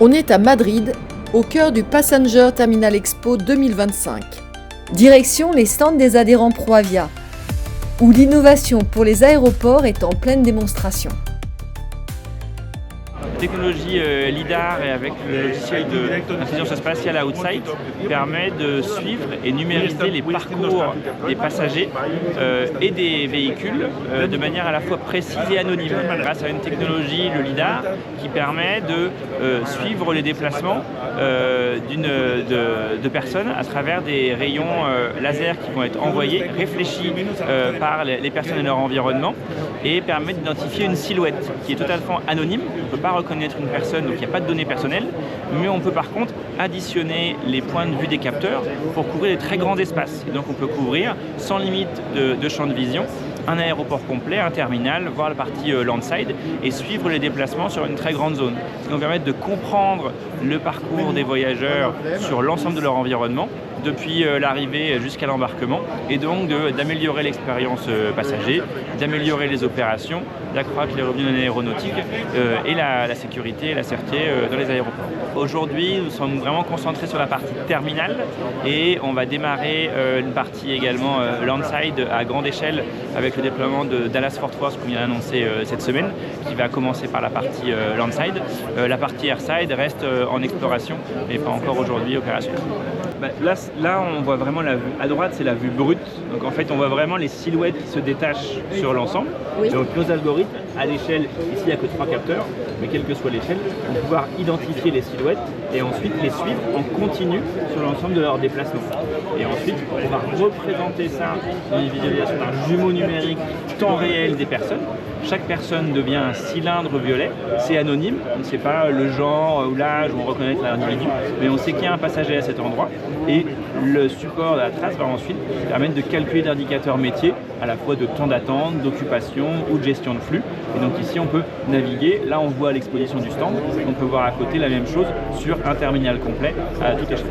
On est à Madrid, au cœur du Passenger Terminal Expo 2025. Direction les stands des adhérents ProAvia, où l'innovation pour les aéroports est en pleine démonstration. Technologie LIDAR et avec le logiciel d'intelligence spatiale Outside permet de suivre et numériser les parcours des passagers et des véhicules de manière à la fois précise et anonyme grâce à une technologie, le LIDAR, qui permet de suivre les déplacements de personnes à travers des rayons laser qui vont être envoyés, réfléchis par les personnes et leur environnement, et permet d'identifier une silhouette qui est totalement anonyme. On ne peut pas reconnaître une personne, donc il n'y a pas de données personnelles, mais on peut par contre additionner les points de vue des capteurs pour couvrir des très grands espaces. Et donc on peut couvrir sans limite de champ de vision un aéroport complet, un terminal, voire la partie landside, et suivre les déplacements sur une très grande zone. Ce qui va permettre de comprendre le parcours des voyageurs sur l'ensemble de leur environnement, depuis l'arrivée jusqu'à l'embarquement, et donc d'améliorer l'expérience passager, d'améliorer les opérations, d'accroître les revenus de l'aéronautique et la sécurité et la sûreté dans les aéroports. Aujourd'hui, nous sommes vraiment concentrés sur la partie terminale et on va démarrer une partie également landside à grande échelle avec le déploiement de Dallas Fort Worth qu'on vient d'annoncer cette semaine, qui va commencer par la partie landside. La partie airside reste en exploration, mais pas encore aujourd'hui opérationnelle. Là, on voit vraiment la vue. À droite, c'est la vue brute. Donc en fait, on voit vraiment les silhouettes qui se détachent sur l'ensemble. Oui. Donc nos algorithmes, à l'échelle, ici il n'y a que 3 capteurs, mais quelle que soit l'échelle, vont pouvoir identifier les silhouettes et ensuite les suivre en continu sur l'ensemble de leur déplacement. Et ensuite, on va représenter ça dans une visualisation d'un jumeau numérique temps réel des personnes. Chaque personne devient un cylindre violet, c'est anonyme, on ne sait pas le genre ou l'âge où on reconnaît l'individu, mais on sait qu'il y a un passager à cet endroit et le support de la trace va ensuite permettre de calculer des indicateurs métiers à la fois de temps d'attente, d'occupation ou de gestion de flux. Et donc ici on peut naviguer, là on voit l'exposition du stand, on peut voir à côté la même chose sur un terminal complet à toute échelle.